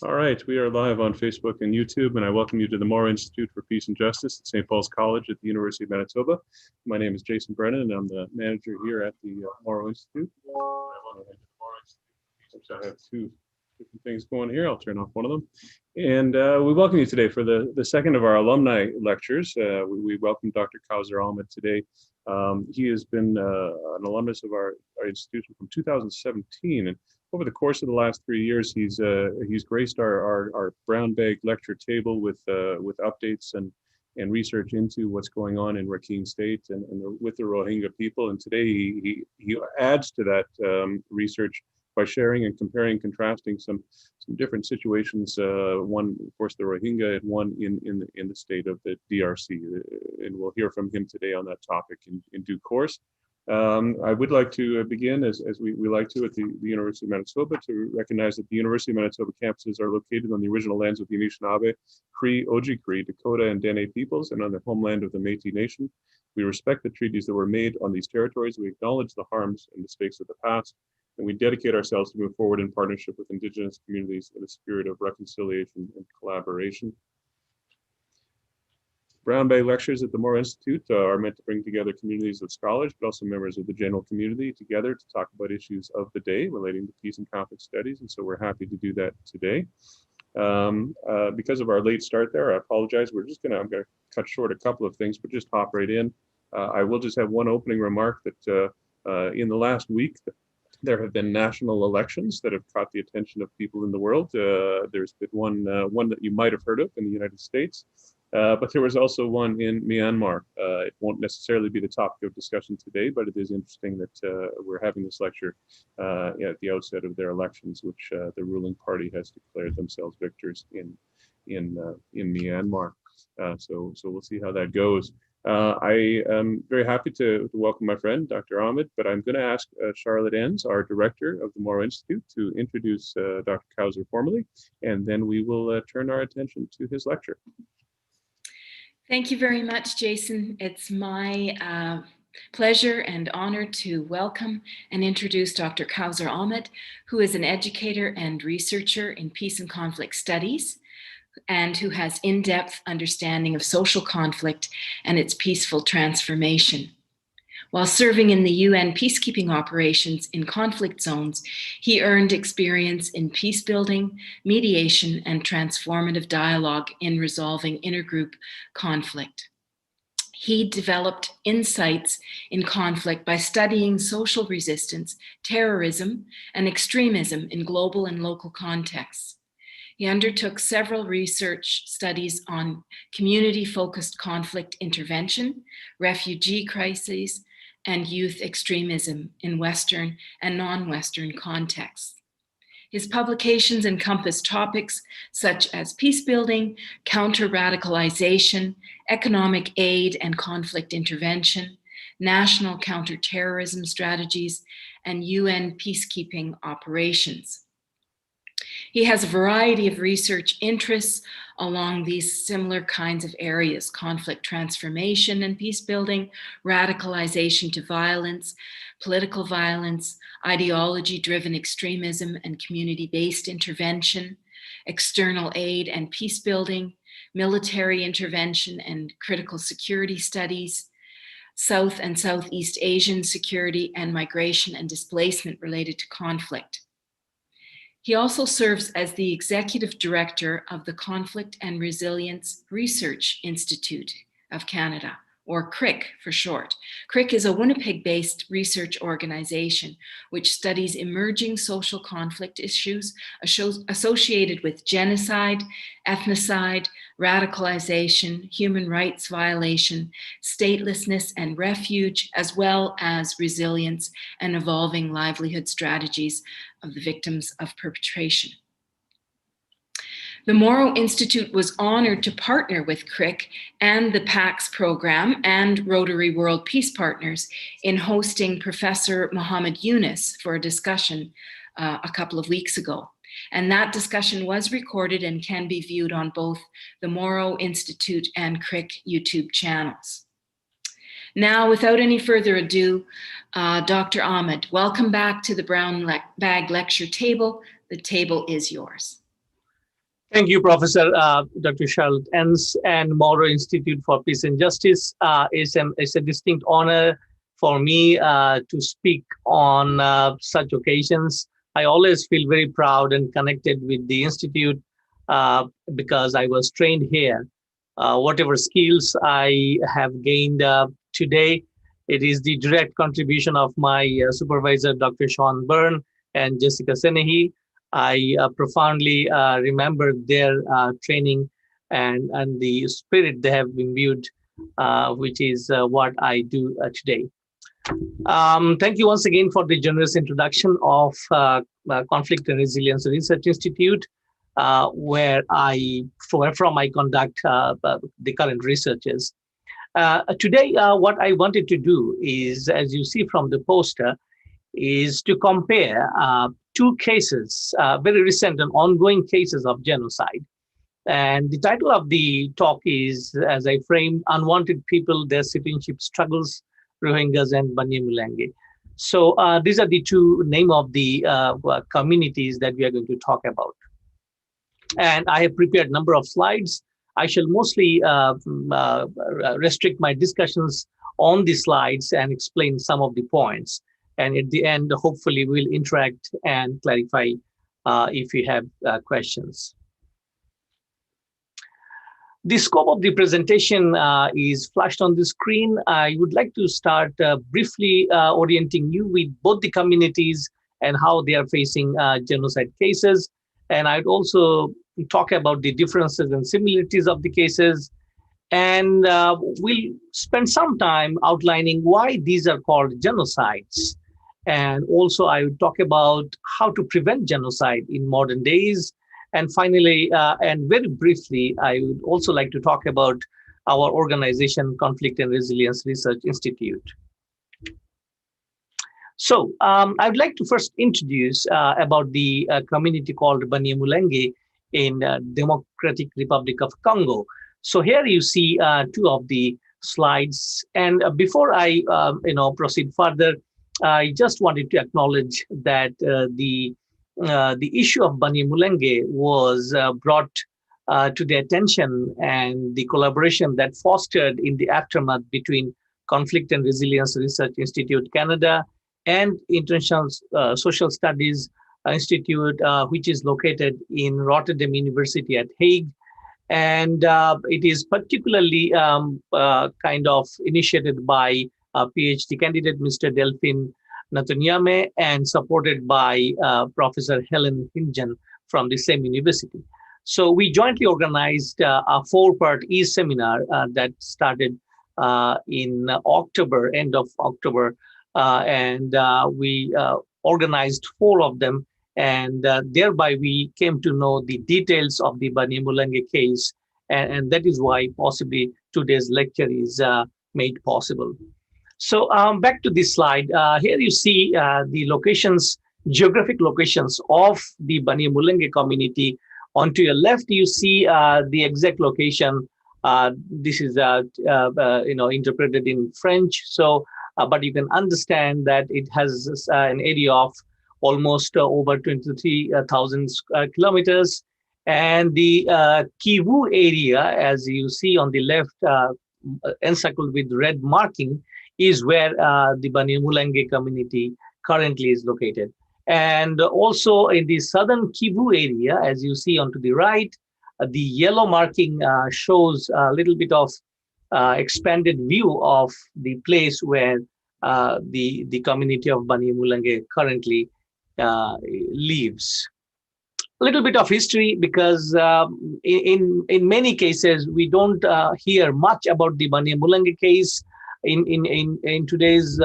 All right, we are live on Facebook and YouTube, and I welcome you to the Moro Institute for Peace and Justice at St. Paul's College at the University of Manitoba. My name is Jason Brennan, and I'm the manager here at the Moro Institute. I have two different things going here. I'll turn off one of them. And we welcome you today for the second of our alumni lectures. We welcome Dr. Kawser Ahmed today. He has been an alumnus of our institution from 2017, and over the course of the last 3 years, he's graced our brown bag lecture table with updates and research into what's going on in Rakhine State and with the Rohingya people. And today he adds to that research by sharing and comparing and contrasting some different situations. One, of course, the Rohingya, and one in the state of the DRC. And we'll hear from him today on that topic in due course. I would like to begin, as we like to, at the University of Manitoba, to recognize that the University of Manitoba campuses are located on the original lands of the Anishinaabe, Cree, Oji-Cree, Dakota, and Dene peoples, and on the homeland of the Métis Nation. We respect the treaties that were made on these territories. We acknowledge the harms and mistakes of the past, and we dedicate ourselves to move forward in partnership with Indigenous communities in a spirit of reconciliation and collaboration. Brown Bag lectures at the Moro Institute are meant to bring together communities of scholars, but also members of the general community together to talk about issues of the day relating to peace and conflict studies. And so we're happy to do that today. Because of our late start there, I apologize. I'm gonna cut short a couple of things, but just hop right in. I will just have one opening remark that in the last week, there have been national elections that have caught the attention of people in the world. There's been one that you might have heard of in the United States. But there was also one in Myanmar. It won't necessarily be the topic of discussion today, but it is interesting that we're having this lecture at the outset of their elections, which the ruling party has declared themselves victors in Myanmar. So we'll see how that goes. I am very happy to welcome my friend, Dr. Ahmed, but I'm going to ask Charlotte Enns, our director of the Moro Institute, to introduce Dr. Kawser formally, and then we will turn our attention to his lecture. Thank you very much, Jason. It's my pleasure and honor to welcome and introduce Dr. Kawser Ahmed, who is an educator and researcher in peace and conflict studies, and who has in-depth understanding of social conflict and its peaceful transformation. While serving in the UN peacekeeping operations in conflict zones, he earned experience in peace building, mediation, and transformative dialogue in resolving intergroup conflict. He developed insights in conflict by studying social resistance, terrorism, and extremism in global and local contexts. He undertook several research studies on community-focused conflict intervention, refugee crises, and youth extremism in Western and non-Western contexts. His publications encompass topics such as peace building, counter-radicalization, economic aid and conflict intervention, national counterterrorism strategies, and UN peacekeeping operations. He has a variety of research interests along these similar kinds of areas: conflict transformation and peace building, radicalization to violence, political violence, ideology-driven extremism and community-based intervention, external aid and peace building, military intervention and critical security studies, South and Southeast Asian security and migration and displacement related to conflict. He also serves as the executive director of the Conflict and Resilience Research Institute of Canada, or CRRIC for short. CRRIC is a Winnipeg-based research organization which studies emerging social conflict issues associated with genocide, ethnocide, radicalization, human rights violation, statelessness and refuge, as well as resilience and evolving livelihood strategies of the victims of perpetration. The Moro Institute was honored to partner with CRRIC and the PAX program and Rotary World Peace Partners in hosting Professor Mohammed Yunus for a discussion a couple of weeks ago. And that discussion was recorded and can be viewed on both the Moro Institute and CRRIC YouTube channels. Now, without any further ado, Dr. Ahmed, welcome back to the Brown Bag Lecture table. The table is yours. Thank you, Professor Dr. Charlotte Enns and Moro Institute for Peace and Justice. It's a distinct honor for me to speak on such occasions. I always feel very proud and connected with the Institute because I was trained here. Whatever skills I have gained today, it is the direct contribution of my supervisor, Dr. Sean Byrne and Jessica Senehi. I profoundly remember their training and the spirit they have imbued, which is what I do today. Thank you once again for the generous introduction of Conflict and Resilience Research Institute, where from I conduct the current researches. Today, what I wanted to do is, as you see from the poster, is to compare two cases, very recent and ongoing cases of genocide. And the title of the talk is, as I framed, Unwanted People, Their Citizenship Struggles, Rohingyas and Banyamulenge. So these are the two names of the communities that we are going to talk about. And I have prepared a number of slides. I shall mostly restrict my discussions on the slides and explain some of the points. And at the end, hopefully, we'll interact and clarify if you have questions. The scope of the presentation is flashed on the screen. I would like to start briefly orienting you with both the communities and how they are facing genocide cases. And I'd also talk about the differences and similarities of the cases. And we'll spend some time outlining why these are called genocides. And also, I would talk about how to prevent genocide in modern days. And finally, and very briefly, I would also like to talk about our organization, Conflict and Resilience Research Institute. So I would like to first introduce about the community called Banyamulenge in Democratic Republic of Congo. So here you see two of the slides. And before I proceed further, I just wanted to acknowledge that the issue of Banyamulenge was brought to the attention and the collaboration that fostered in the aftermath between Conflict and Resilience Research Institute Canada and International Social Studies Institute, which is located in Rotterdam University at Hague. And it is particularly kind of initiated by PhD candidate, Mr. Delphine Natonyame, and supported by Professor Helen Hinjan from the same university. So we jointly organized a 4-part e-seminar that started in October, end of October, and we organized 4 of them. And thereby we came to know the details of the Banyamulenge case. And that is why possibly today's lecture is made possible. So back to this slide. Here you see the locations, geographic locations of the Banyamulenge community. On to your left, you see the exact location. This is interpreted in French. So, but you can understand that it has an area of almost over 23,000 kilometers. And the Kivu area, as you see on the left, encircled with red marking, is where the Banyamulenge community currently is located. And also in the southern Kivu area, as you see onto the right, the yellow marking shows a little bit of expanded view of the place where the community of Banyamulenge currently lives. A little bit of history, because in many cases we don't hear much about the Banyamulenge case in today's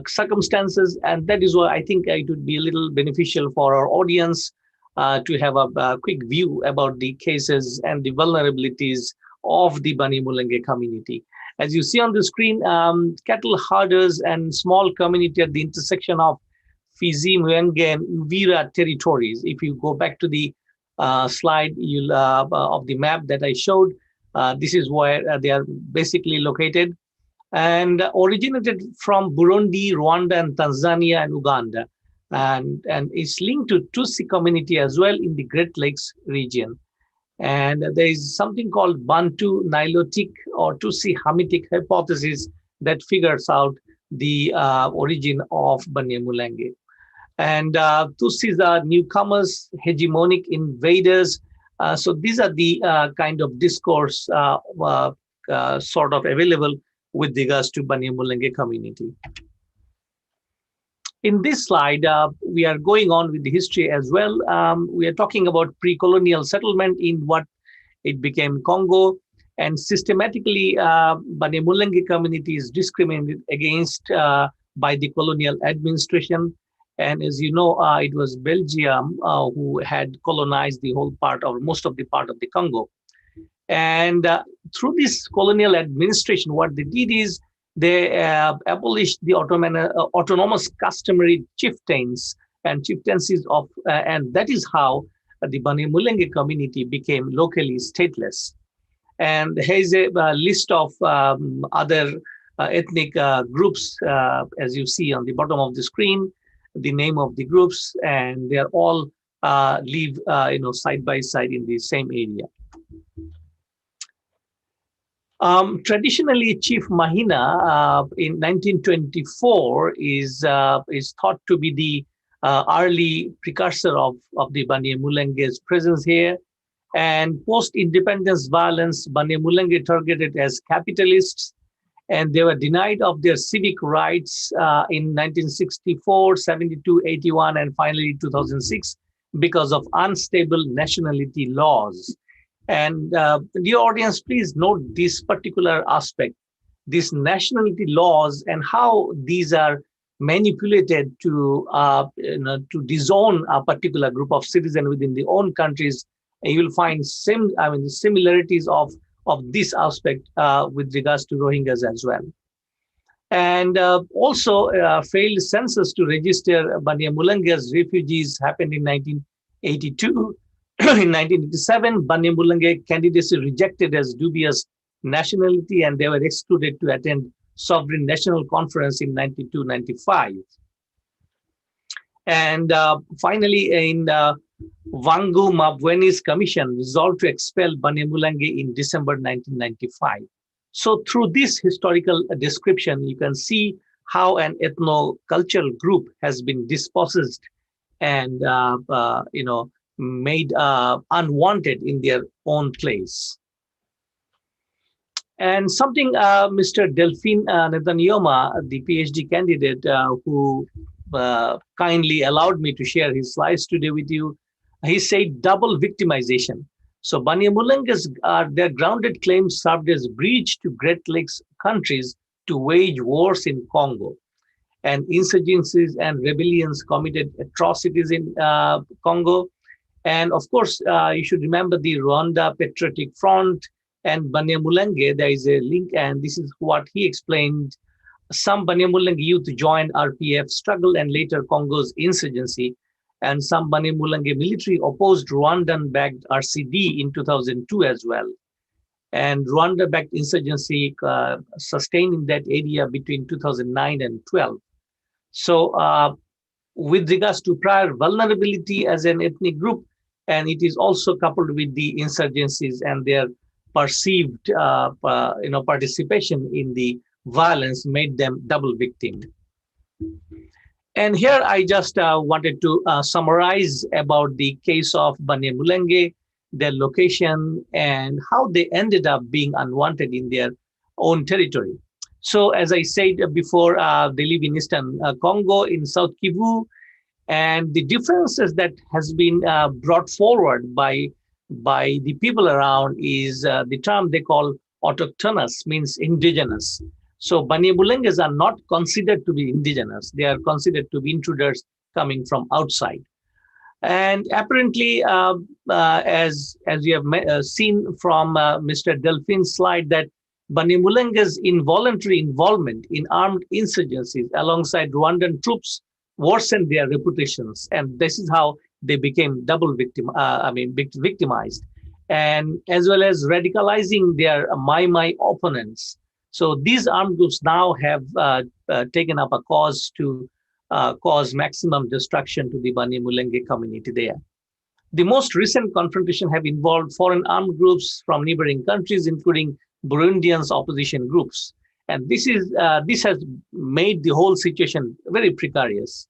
circumstances, and that is why I think it would be a little beneficial for our audience to have a quick view about the cases and the vulnerabilities of the Banyamulenge community. As you see on the screen, cattle herders and small community at the intersection of Fizi, Mwenge, and Uvira territories. If you go back to the slide of the map that I showed, this is where they are basically located, and originated from Burundi, Rwanda, and Tanzania and Uganda. and it's linked to Tutsi community as well in the Great Lakes region. And there is something called Bantu Nilotic or Tutsi Hamitic hypothesis that figures out the origin of Banyamulenge. And Tutsis are newcomers, hegemonic invaders. So these are the kind of discourse sort of available with regards to Banyamulenge community. In this slide, we are going on with the history as well. We are talking about pre-colonial settlement in what it became Congo, and systematically Banyamulenge community is discriminated against by the colonial administration. And as you know, it was Belgium who had colonized the whole part or most of the part of the Congo. And through this colonial administration, what they did is they abolished the autonomous customary chieftains and chieftaincies of, and that is how the Banyamulenge community became locally stateless. And here's a list of other ethnic groups, as you see on the bottom of the screen, the name of the groups, and they are all live, side by side in the same area. Traditionally, Chief Mahina in 1924 is thought to be the early precursor of the Banyamulenge's presence here. And post-independence violence, Banyamulenge targeted as capitalists, and they were denied of their civic rights in 1964, 72, 81, and finally 2006 because of unstable nationality laws. And dear audience, please note this particular aspect, these nationality laws and how these are manipulated to disown a particular group of citizens within their own countries. And you will find similarities of this aspect with regards to Rohingyas as well. And also failed census to register Banyamulenge as refugees happened in 1982. In 1987, Banyamulenge candidacy rejected as dubious nationality, and they were excluded to attend Sovereign National Conference in 92-95. And finally, in Wangu Mabweni's commission resolved to expel Banyamulenge in December 1995. So through this historical description, you can see how an ethno-cultural group has been dispossessed and made unwanted in their own place. And something Mr. Delphine Netanyoma, the PhD candidate who kindly allowed me to share his slides today with you, he said double victimization. So Banyamulenge's their grounded claims served as bridge to Great Lakes countries to wage wars in Congo. And insurgencies and rebellions committed atrocities in Congo. And of course, you should remember the Rwanda Patriotic Front and Banyamulenge. There is a link, and this is what he explained. Some Banyamulenge youth joined RPF struggle and later Congo's insurgency. And some Banyamulenge military opposed Rwandan-backed RCD in 2002 as well. And Rwanda-backed insurgency sustained in that area between 2009 and 12. So with regards to prior vulnerability as an ethnic group, and it is also coupled with the insurgencies and their perceived participation in the violence made them double victim. And here I just wanted to summarize about the case of Banyamulenge, their location, and how they ended up being unwanted in their own territory. So as I said before, they live in Eastern Congo, in South Kivu, and the differences that has been brought forward by the people around is the term they call autochthonous, means indigenous. So Banyamulenges are not considered to be indigenous. They are considered to be intruders coming from outside. And apparently, as we have seen from Mr. Delphine's slide, that Banyamulenge's involuntary involvement in armed insurgencies alongside Rwandan troops worsened their reputations. And this is how they became double victimized. And as well as radicalizing their Mai opponents. So these armed groups now have taken up a cause to cause maximum destruction to the Banyamulenge community there. The most recent confrontation have involved foreign armed groups from neighboring countries, including Burundians opposition groups. And this has made the whole situation very precarious.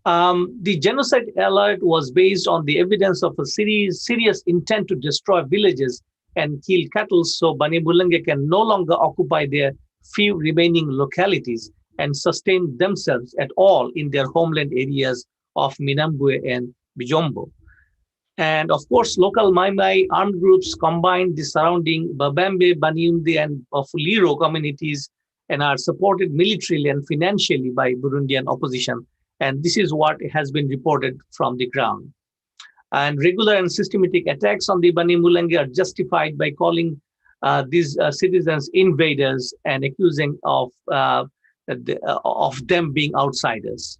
The genocide alert was based on the evidence of a serious intent to destroy villages and kill cattle, so Banyamulenge can no longer occupy their few remaining localities and sustain themselves at all in their homeland areas of Minambwe and Bijombo. And of course, local Mai Mai armed groups combined the surrounding Babembe, Baniundi, and Bafuliro communities and are supported militarily and financially by Burundian opposition. And this is what has been reported from the ground. And regular and systematic attacks on the Banyamulenge are justified by calling these citizens invaders and accusing of them being outsiders.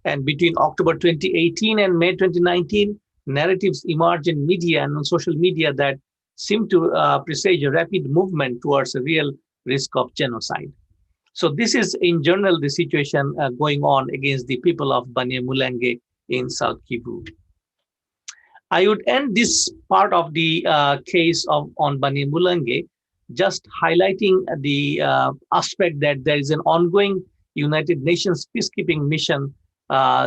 And between October 2018 and May 2019, narratives emerge in media and on social media that seem to presage a rapid movement towards a real risk of genocide. So this is in general the situation going on against the people of Banyamulenge in South Kivu. I would end this part of the case on Banyamulenge just highlighting the aspect that there is an ongoing United Nations peacekeeping mission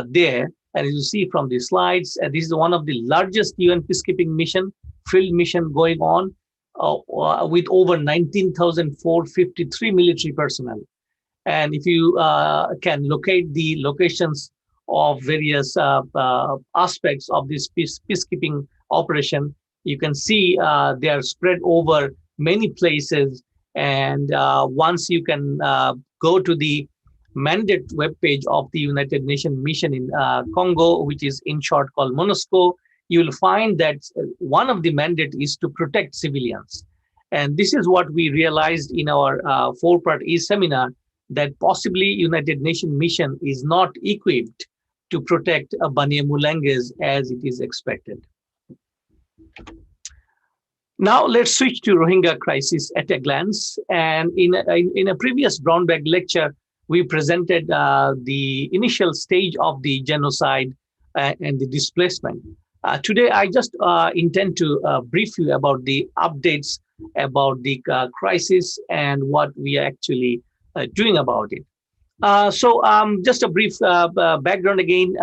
there. And as you see from the slides, this is one of the largest UN peacekeeping field mission going on with over 19,453 military personnel. And if you can locate the locations of various aspects of this peacekeeping operation, you can see they are spread over many places. And once you can go to the mandate webpage of the United Nations mission in Congo, which is in short called MONUSCO, you will find that one of the mandate is to protect civilians. And this is what we realized in our 4-part e-seminar, that possibly United Nations mission is not equipped to protect Banyamulenges as it is expected. Now let's switch to Rohingya crisis at a glance. And in a previous brown bag lecture, we presented the initial stage of the genocide and the displacement. Today, I just intend to brief you about the updates about the crisis and what we are actually doing about it. So just a brief background again.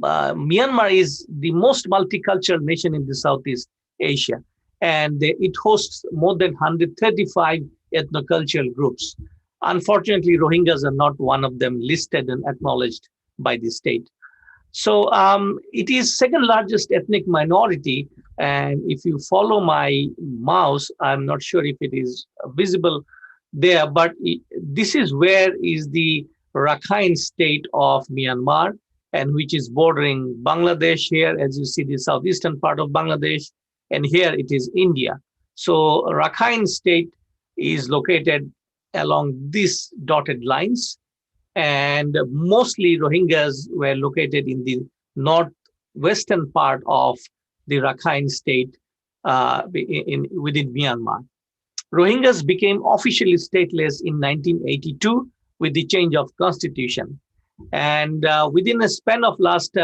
Myanmar is the most multicultural nation in the Southeast Asia, and it hosts more than 135 ethnocultural groups. Unfortunately, Rohingyas are not one of them listed and acknowledged by the state. So it is second largest ethnic minority. And if you follow my mouse, I'm not sure if it is visible there, but this is where is the Rakhine state of Myanmar, and which is bordering Bangladesh here, as you see the southeastern part of Bangladesh, and here it is India. So Rakhine state is located along these dotted lines, and mostly Rohingyas were located in the northwestern part of the Rakhine state within Myanmar. Rohingyas became officially stateless in 1982 with the change of constitution. And within a span of last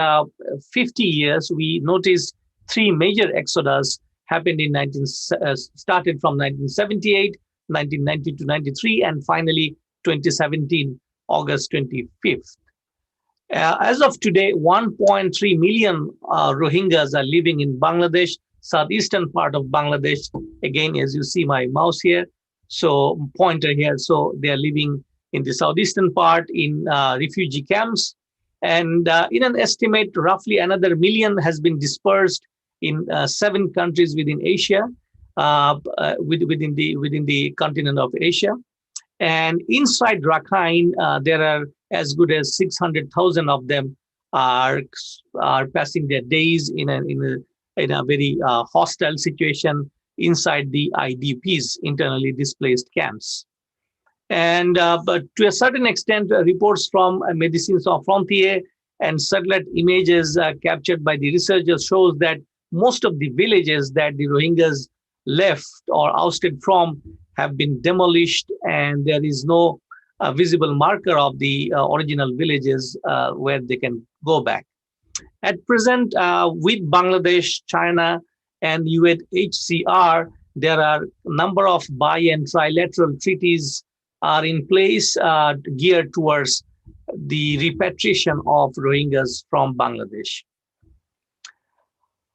50 years, we noticed 3 major exodus happened started from 1978, 1990 to 93, and finally 2017, August 25th. As of today, 1.3 million Rohingyas are living in Bangladesh, southeastern part of Bangladesh. Again, as you see my mouse here, so pointer here. So they are living in the southeastern part in refugee camps. And in an estimate, roughly another million has been dispersed in 7 countries within Asia, within the continent of Asia. And inside Rakhine, there are as good as 600,000 of them are passing their days in a very hostile situation inside the IDPs, internally displaced camps. And but to a certain extent, reports from Médecins Sans Frontières and satellite images captured by the researchers shows that most of the villages that the Rohingyas left or ousted from have been demolished, and there is no a visible marker of the original villages where they can go back. At present, with Bangladesh, China, and UNHCR, there are a number of bi- and trilateral treaties are in place geared towards the repatriation of Rohingyas from Bangladesh.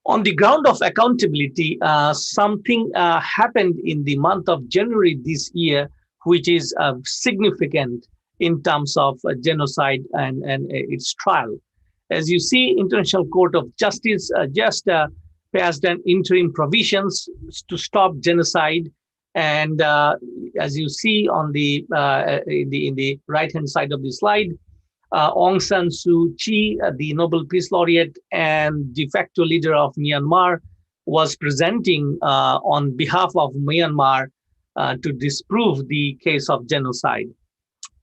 On the ground of accountability, something happened in the month of January this year, which is significant in terms of genocide and its trial. As you see, International Court of Justice just passed an interim provisions to stop genocide. And as you see on the in the right-hand side of the slide, Aung San Suu Kyi, the Nobel Peace Laureate and de facto leader of Myanmar, was presenting on behalf of Myanmar to disprove the case of genocide.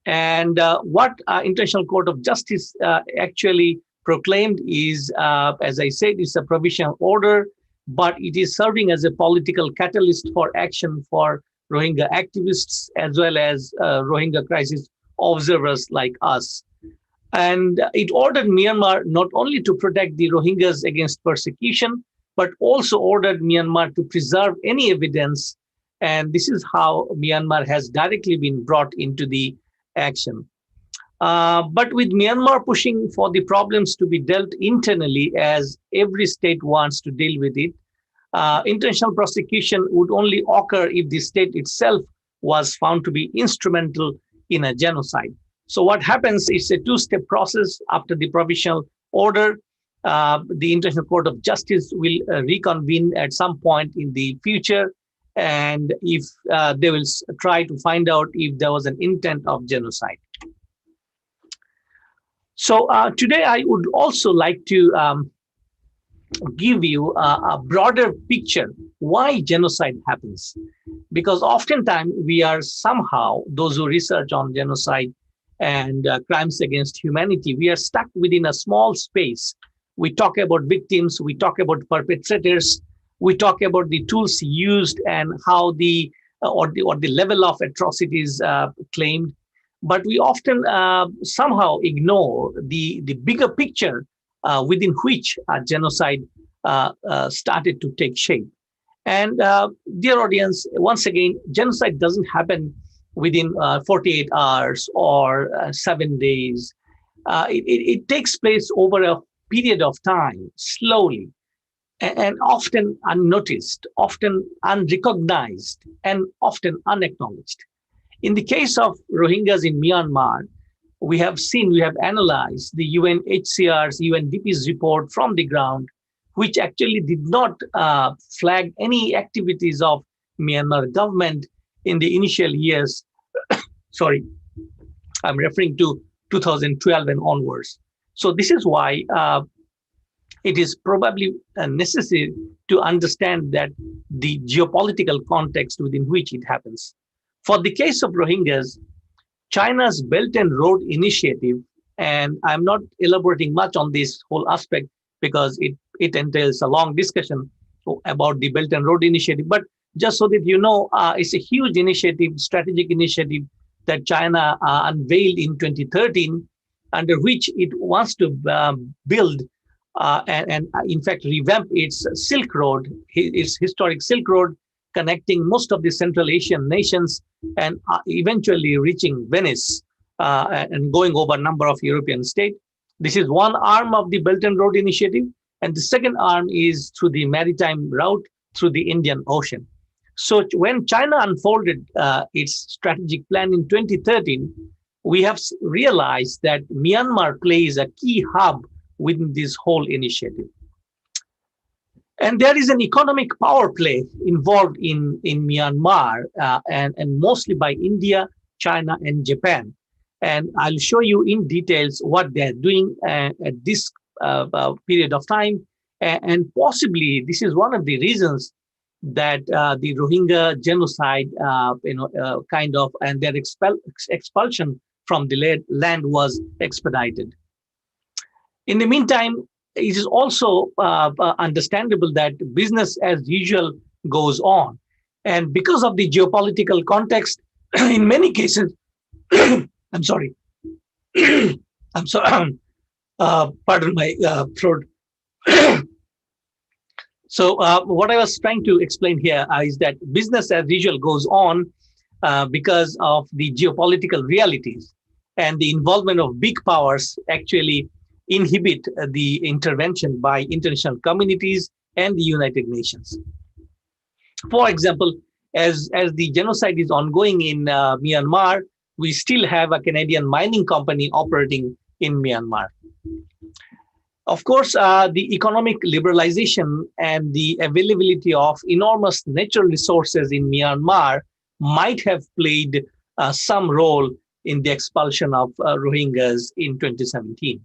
And what International Court of Justice actually proclaimed is, as I said, it's a provisional order, but it is serving as a political catalyst for action for Rohingya activists as well as Rohingya crisis observers like us. And it ordered Myanmar not only to protect the Rohingyas against persecution, but also ordered Myanmar to preserve any evidence. And this is how Myanmar has directly been brought into the action. But with Myanmar pushing for the problems to be dealt internally, as every state wants to deal with it, international prosecution would only occur if the state itself was found to be instrumental in a genocide. So what happens is a two-step process. After the provisional order, the International Court of Justice will reconvene at some point in the future, and if they will try to find out if there was an intent of genocide. So today I would also like to give you a broader picture why genocide happens, because oftentimes we are somehow, those who research on genocide and crimes against humanity, we are stuck within a small space. We talk about victims, we talk about perpetrators, we talk about the tools used and how the level of atrocities claimed, but we often somehow ignore the bigger picture within which genocide started to take shape. And dear audience, once again, genocide doesn't happen within 48 hours or 7 days. It takes place over a period of time, slowly, and often unnoticed, often unrecognized, and often unacknowledged. In the case of Rohingyas in Myanmar, we have analyzed the UNHCR's, UNDP's report from the ground, which actually did not flag any activities of Myanmar government in the initial years. Sorry, I'm referring to 2012 and onwards. So this is why it is probably necessary to understand that the geopolitical context within which it happens. For the case of Rohingyas, China's Belt and Road Initiative, and I'm not elaborating much on this whole aspect because it entails a long discussion about the Belt and Road Initiative, but just so that you know, it's a huge initiative, strategic initiative that China unveiled in 2013, under which it wants to build and in fact revamp its Silk Road, its historic Silk Road, connecting most of the Central Asian nations and eventually reaching Venice and going over a number of European states. This is one arm of the Belt and Road Initiative, and the second arm is through the maritime route through the Indian Ocean. So when China unfolded its strategic plan in 2013, we have realized that Myanmar plays a key hub within this whole initiative. And there is an economic power play involved in Myanmar, and mostly by India, China, and Japan. And I'll show you in details what they're doing at this period of time. And possibly this is one of the reasons that the Rohingya genocide, and their expulsion from the land was expedited. In the meantime, it is also understandable that business as usual goes on. And because of the geopolitical context, in many cases, I'm sorry. I'm sorry. Pardon my throat. So what I was trying to explain here is that business as usual goes on because of the geopolitical realities, and the involvement of big powers actually inhibit the intervention by international communities and the United Nations. For example, as the genocide is ongoing in Myanmar, we still have a Canadian mining company operating in Myanmar. Of course, the economic liberalization and the availability of enormous natural resources in Myanmar might have played some role in the expulsion of Rohingyas in 2017.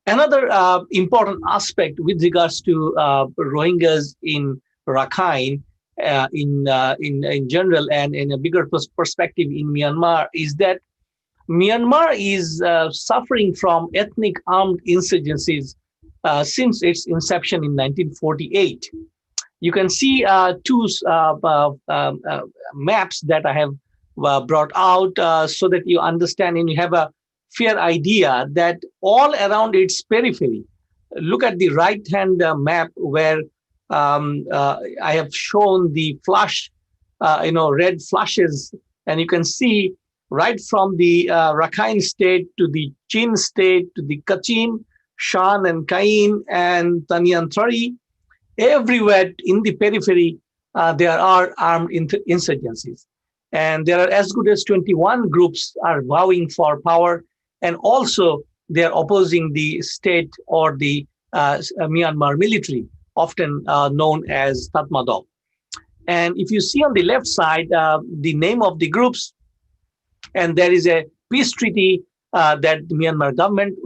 Another important aspect with regards to Rohingyas in Rakhine, in general, and in a bigger perspective in Myanmar, is that Myanmar is suffering from ethnic armed insurgencies since its inception in 1948. You can see two maps that I have brought out so that you understand and you have a fair idea that all around its periphery. Look at the right-hand map where I have shown the flush, red flushes, and you can see right from the Rakhine state to the Chin state to the Kachin, Shan and Kain and Tanyanthari, everywhere in the periphery, there are armed insurgencies. And there are as good as 21 groups are vowing for power, and also they're opposing the state or the Myanmar military, often known as Tatmadaw. And if you see on the left side, the name of the groups, and there is a peace treaty that the Myanmar government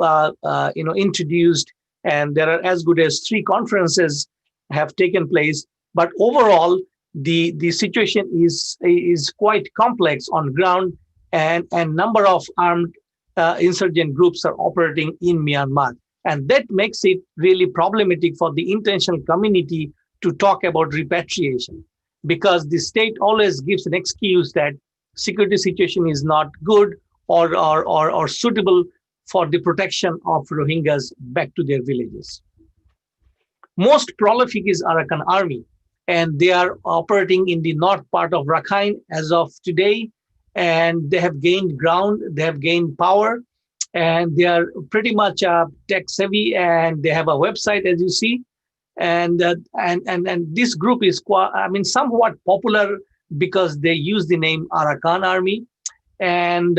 introduced, and there are as good as 3 conferences have taken place. But overall, the situation is quite complex on ground, and number of armed insurgent groups are operating in Myanmar. And that makes it really problematic for the international community to talk about repatriation, because the state always gives an excuse that security situation is not good or suitable for the protection of Rohingyas back to their villages. Most prolific is Arakan army, and they are operating in the north part of Rakhine as of today, and they have gained ground, they have gained power, and they are pretty much tech savvy, and they have a website, as you see, and this group is somewhat popular because they use the name Arakan Army. And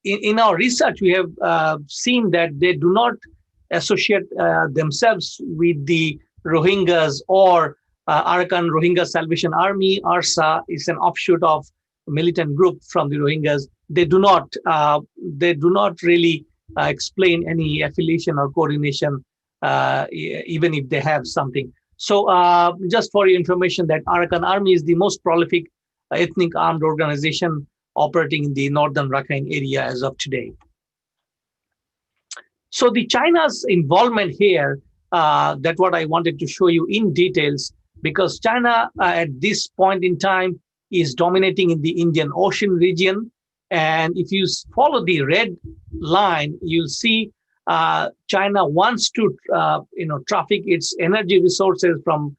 in our research, we have seen that they do not associate themselves with the Rohingyas or Arakan Rohingya Salvation Army. ARSA is an offshoot of a militant group from the Rohingyas. They do not really explain any affiliation or coordination, even if they have something. So just for your information, that Arakan Army is the most prolific ethnic armed organization operating in the northern Rakhine area as of today. So the China's involvement here, that's what I wanted to show you in details, because China at this point in time is dominating in the Indian Ocean region. And if you follow the red line, you'll see China wants to traffic its energy resources from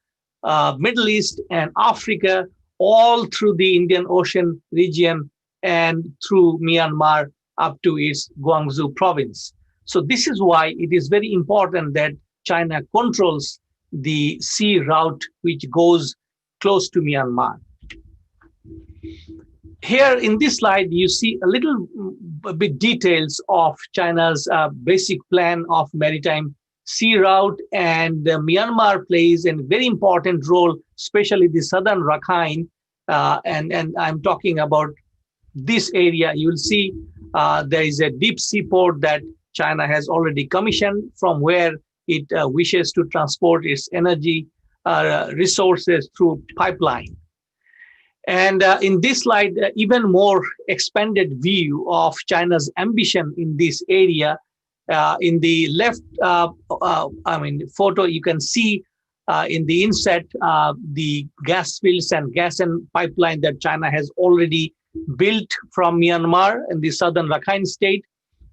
Middle East and Africa all through the Indian Ocean region and through Myanmar up to its Guangzhou province. So this is why it is very important that China controls the sea route which goes close to Myanmar. Here in this slide, you see a bit details of China's basic plan of maritime sea route, and Myanmar plays a very important role, especially the southern Rakhine, and I'm talking about this area. You'll see there is a deep sea port that China has already commissioned, from where it wishes to transport its energy resources through pipeline. And in this slide, even more expanded view of China's ambition in this area. In the left, photo, you can see in the inset the gas fields and gas and pipeline that China has already built from Myanmar in the southern Rakhine state,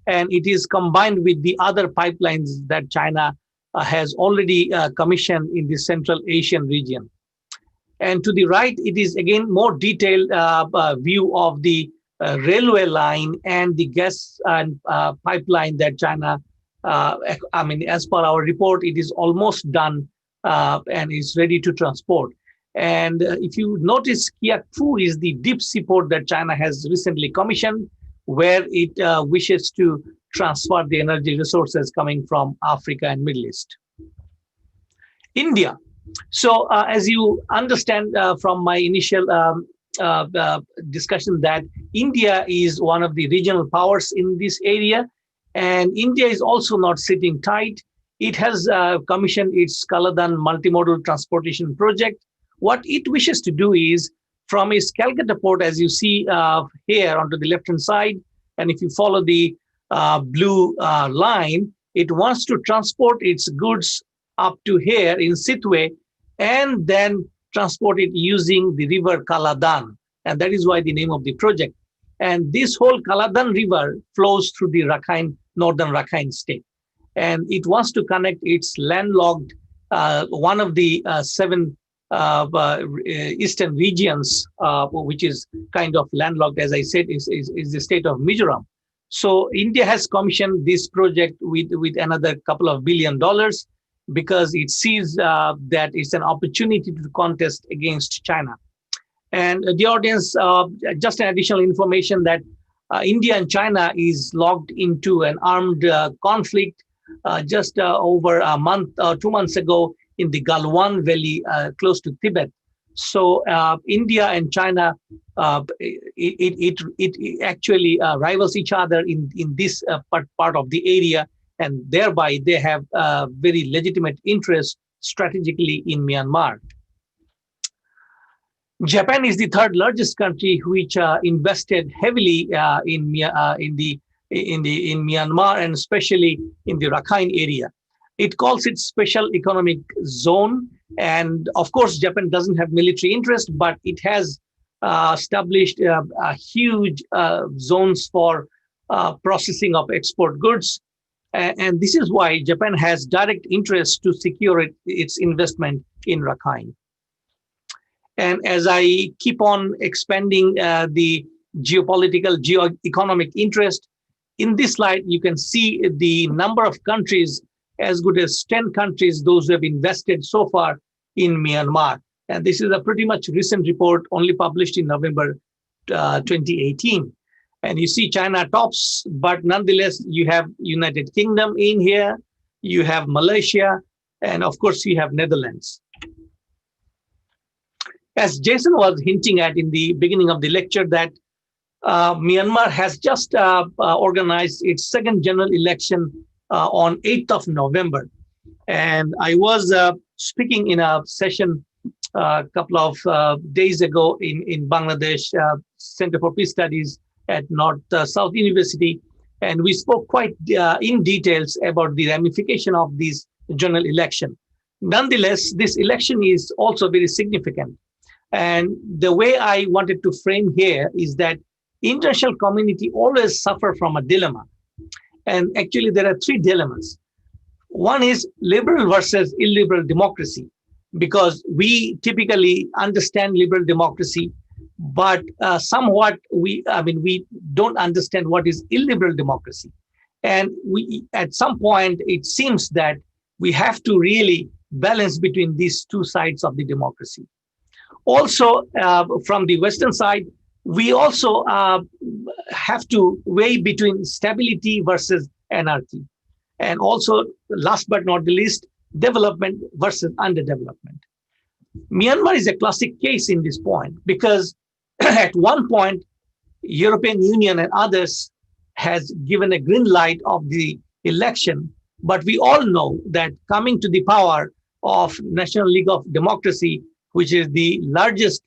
and it is combined with the other pipelines that China has already commissioned in the Central Asian region. And to the right, it is again more detailed view of the railway line and the gas and pipeline that China, as per our report, it is almost done and is ready to transport. And if you notice, Kiakfu is the deep sea port that China has recently commissioned, where it wishes to transfer the energy resources coming from Africa and Middle East. India. So as you understand from my initial discussion, that India is one of the regional powers in this area, and India is also not sitting tight. It has commissioned its Kaladan multimodal transportation project. What it wishes to do is, from its Calcutta port, as you see here onto the left-hand side, and if you follow the blue line, it wants to transport its goods up to here in Sitwe and then transport it using the river Kaladan. And that is why the name of the project. And this whole Kaladan river flows through the Rakhine, northern Rakhine state. And it wants to connect its landlocked, one of the 7 eastern regions, which is kind of landlocked, as I said, is the state of Mizoram. So India has commissioned this project with another couple of $1 billion because it sees that it's an opportunity to contest against China. And the audience, just an additional information that India and China is locked into an armed conflict just over a month, 2 months ago in the Galwan Valley, close to Tibet. So India and China, it actually rivals each other in this part of the area, and thereby they have very legitimate interest strategically in Myanmar. Japan is the 3rd largest country which invested heavily in Myanmar, and especially in the Rakhine area. It calls it special economic zone. And of course, Japan doesn't have military interest, but it has established huge zones for processing of export goods. And this is why Japan has direct interest to secure its investment in Rakhine. And as I keep on expanding the geopolitical, geo-economic interest, in this slide, you can see the number of countries, as good as 10 countries, those who have invested so far in Myanmar. And this is a pretty much recent report, only published in November 2018. And you see China tops, but nonetheless, you have United Kingdom in here, you have Malaysia, and of course, you have Netherlands. As Jason was hinting at in the beginning of the lecture, that Myanmar has just organized its 2nd general election on 8th of November. And I was speaking in a session a couple of days ago in Bangladesh Center for Peace Studies at North-South University. And we spoke quite in details about the ramification of this general election. Nonetheless, this election is also very significant. And the way I wanted to frame here is that international community always suffer from a dilemma. And actually, there are 3 dilemmas. One is liberal versus illiberal democracy, because we typically understand liberal democracy, but somewhat we don't understand what is illiberal democracy. And at some point, it seems that we have to really balance between these 2 sides of the democracy. Also, from the Western side, we also have to weigh between stability versus anarchy. And also, last but not the least, development versus underdevelopment. Myanmar is a classic case in this point, because at one point, European Union and others has given a green light of the election, but we all know that coming to the power of National League of Democracy, which is the largest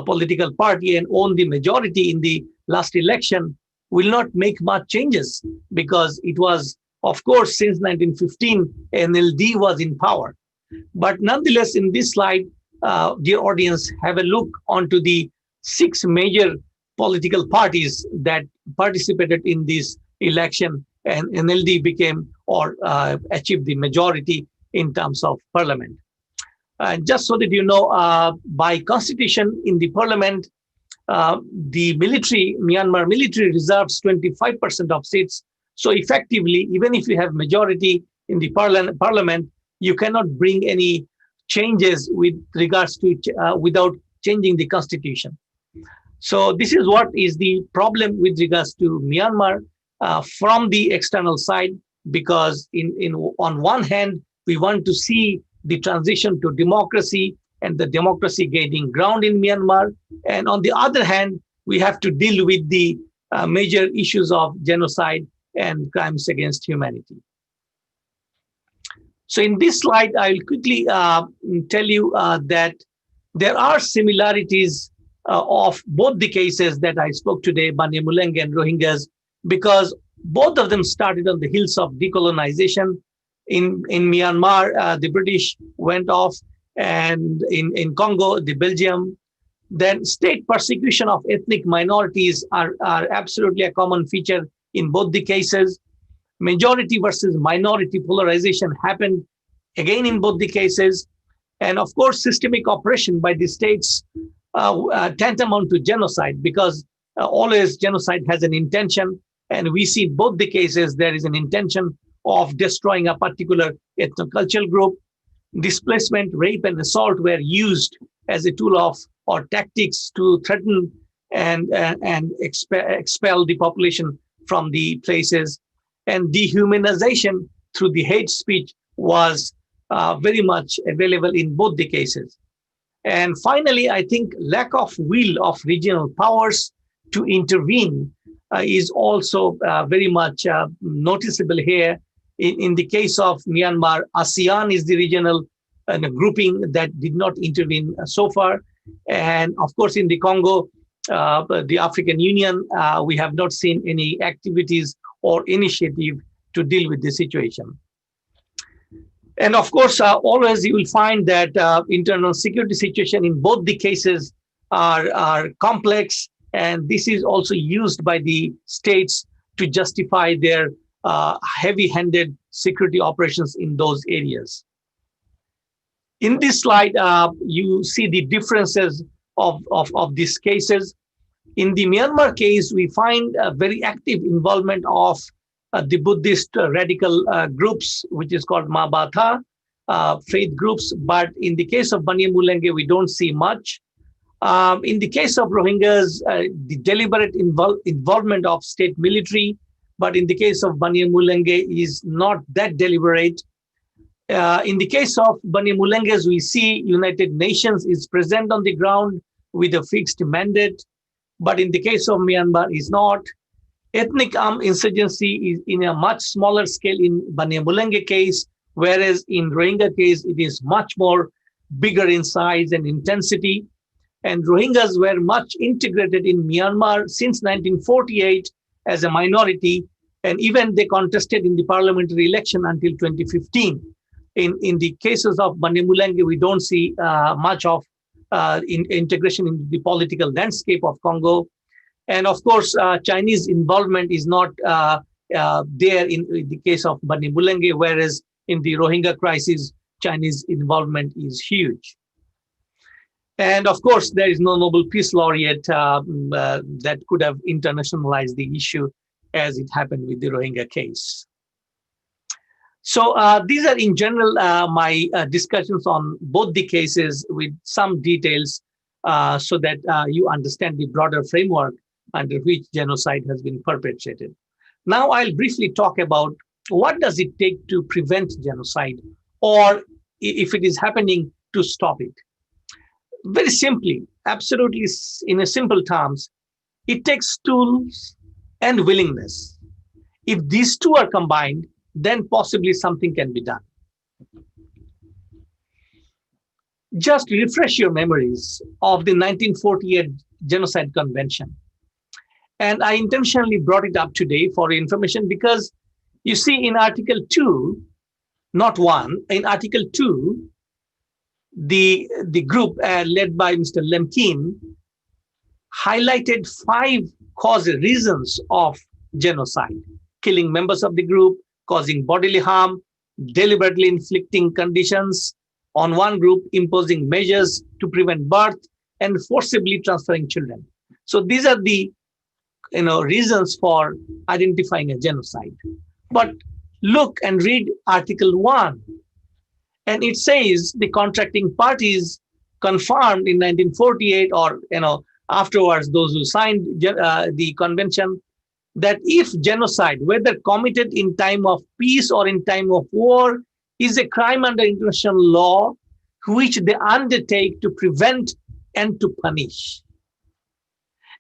political party and owned the majority in the last election, will not make much changes, because it was, of course, since 1915, NLD was in power. But nonetheless, in this slide, dear audience, have a look onto the 6 major political parties that participated in this election, and NLD became or achieved the majority in terms of parliament. Just so that you know, by constitution in the parliament, the military, Myanmar military reserves 25% of seats. So effectively, even if you have majority in the parliament, you cannot bring any changes with regards to without changing the constitution. So this is what is the problem with regards to Myanmar from the external side, because on one hand, we want to see the transition to democracy and the democracy gaining ground in Myanmar. And on the other hand, we have to deal with the major issues of genocide and crimes against humanity. So in this slide, I will quickly tell you that there are similarities of both the cases that I spoke today, Banyamulenge and Rohingyas, because both of them started on the heels of decolonization. In Myanmar, the British went off, and in Congo, the Belgium. Then state persecution of ethnic minorities are absolutely a common feature in both the cases. Majority versus minority polarization happened again in both the cases. And of course, systemic oppression by the states tantamount to genocide, because always genocide has an intention. And we see in both the cases, there is an intention of destroying a particular ethnocultural group. Displacement, rape, and assault were used as a tool of or tactics to threaten and expel the population from the places. And dehumanization through the hate speech was very much available in both the cases. And finally, I think lack of will of regional powers to intervene is also very much noticeable here. In the case of Myanmar, ASEAN is the regional grouping that did not intervene so far. And of course, in the Congo, the African Union, we have not seen any activities or initiative to deal with the situation. And of course, always you will find that internal security situation in both the cases are complex. And this is also used by the states to justify their heavy-handed security operations in those areas. In this slide, you see the differences of these cases. In the Myanmar case, we find a very active involvement of the Buddhist radical groups, which is called Mabatha, faith groups. But in the case of Banyamulenge, we don't see much. In the case of Rohingyas, the deliberate involvement of state military, but in the case of Banyamulenge is not that deliberate. In the case of Banyamulenges, we see United Nations is present on the ground with a fixed mandate, but in the case of Myanmar is not. Ethnic armed insurgency is in a much smaller scale in Banyamulenge case, whereas in Rohingya case, it is much more bigger in size and intensity. And Rohingyas were much integrated in Myanmar since 1948 as a minority, and even they contested in the parliamentary election until 2015. In the cases of Banyamulenge, we don't see much of integration in the political landscape of Congo. And of course, Chinese involvement is not there in the case of Banyamulenge, whereas in the Rohingya crisis, Chinese involvement is huge. And of course, there is no Nobel Peace Laureate that could have internationalized the issue as it happened with the Rohingya case. So these are in general my discussions on both the cases with some details so that you understand the broader framework under which genocide has been perpetrated. Now I'll briefly talk about what does it take to prevent genocide, or if it is happening, to stop it. Very simply, absolutely in a simple terms, it takes tools and willingness. If these two are combined, then possibly something can be done. Just refresh your memories of the 1948 Genocide Convention. And I intentionally brought it up today for information because you see in Article 2, not 1, in Article 2, the group led by Mr. Lemkin highlighted 5 reasons of genocide: killing members of the group, causing bodily harm, deliberately inflicting conditions on one group, imposing measures to prevent birth, and forcibly transferring children. So these are the reasons for identifying a genocide. But look and read Article 1. And it says the contracting parties confirmed in 1948, or afterwards those who signed the convention, that if genocide, whether committed in time of peace or in time of war, is a crime under international law, which they undertake to prevent and to punish.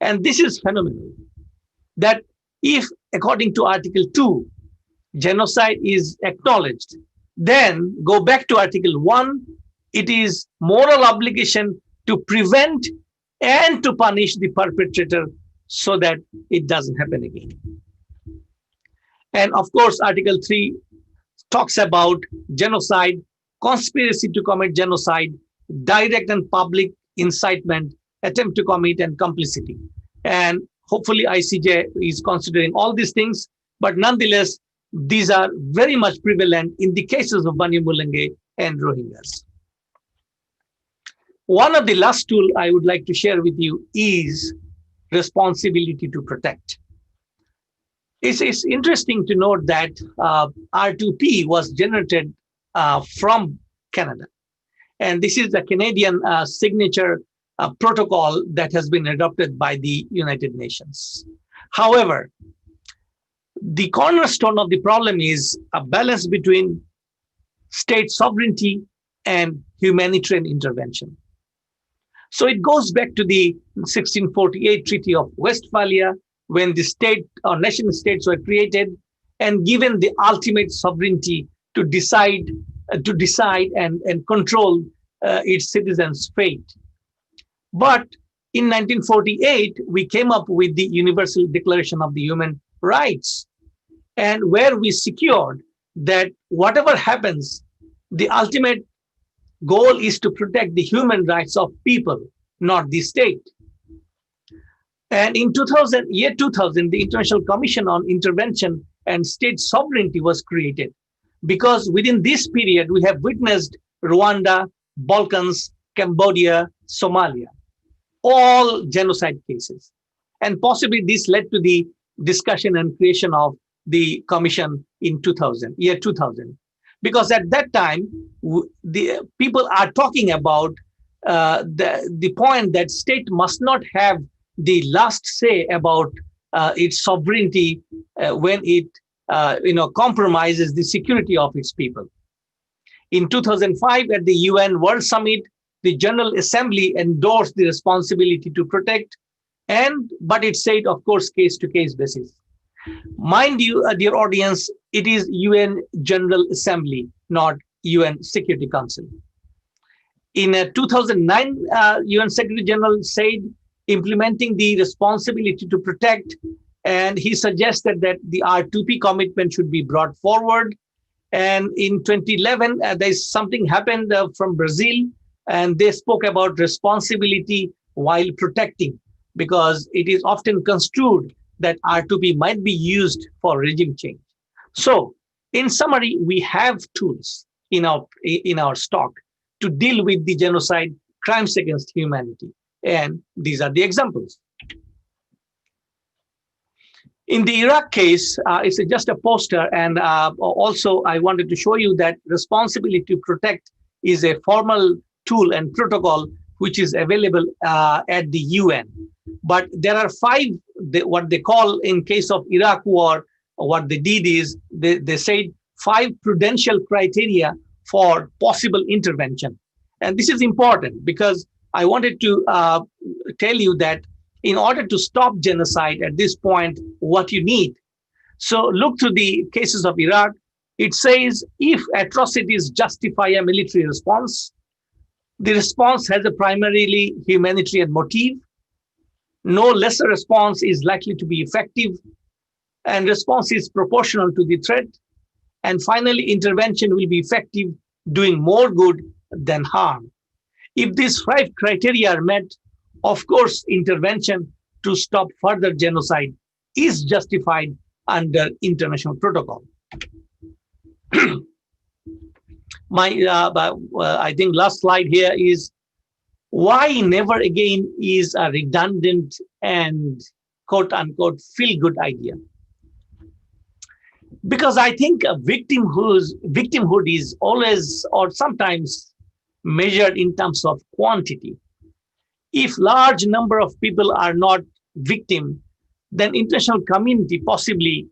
And this is phenomenal, that if, according to Article 2, genocide is acknowledged, then go back to Article 1, it is moral obligation to prevent and to punish the perpetrator so that it doesn't happen again. And of course, Article 3 talks about genocide, conspiracy to commit genocide, direct and public incitement, attempt to commit, and complicity. And hopefully ICJ is considering all these things, but nonetheless, these are very much prevalent in the cases of Banyamulenge and Rohingyas. One of the last tools I would like to share with you is responsibility to protect. It's interesting to note that R2P was generated from Canada. And this is a Canadian signature protocol that has been adopted by the United Nations. However, the cornerstone of the problem is a balance between state sovereignty and humanitarian intervention. So it goes back to the 1648 Treaty of Westphalia, when the state or nation states were created and given the ultimate sovereignty to decide and control its citizens' fate. But in 1948, we came up with the Universal Declaration of the Human Rights, and where we secured that whatever happens, the ultimate goal is to protect the human rights of people, not the state. And in 2000, the International Commission on Intervention and State Sovereignty was created, because within this period, we have witnessed Rwanda, Balkans, Cambodia, Somalia, all genocide cases. And possibly this led to the discussion and creation of the commission in 2000. Because at that time, the people are talking about the point that state must not have the last say about its sovereignty when it compromises the security of its people. In 2005, at the UN World Summit, the General Assembly endorsed the responsibility to protect, but it said, of course, case-to-case basis. Mind you, dear audience, it is UN General Assembly, not UN Security Council. In 2009, UN Secretary General said, implementing the responsibility to protect, and he suggested that the R2P commitment should be brought forward. And in 2011, there's something happened from Brazil, and they spoke about responsibility while protecting, because it is often construed that R2P might be used for regime change. So, in summary, we have tools in our stock to deal with the genocide, crimes against humanity, and these are the examples. In the Iraq case, it's just a poster, and also I wanted to show you that responsibility to protect is a formal tool and protocol which is available at the UN. But there are 5, what they call in case of Iraq war, what they did is they said 5 prudential criteria for possible intervention. And this is important because I wanted to tell you that in order to stop genocide at this point, what you need. So look to the cases of Iraq. It says if atrocities justify a military response, the response has a primarily humanitarian motive. No lesser response is likely to be effective, and response is proportional to the threat. And finally, intervention will be effective, doing more good than harm. If these 5 criteria are met, Of course, intervention to stop further genocide is justified under international protocol. I think last slide here is why never again is a redundant and quote unquote feel good idea. Because I think victimhood is always or sometimes measured in terms of quantity. If large number of people are not victim, then international community possibly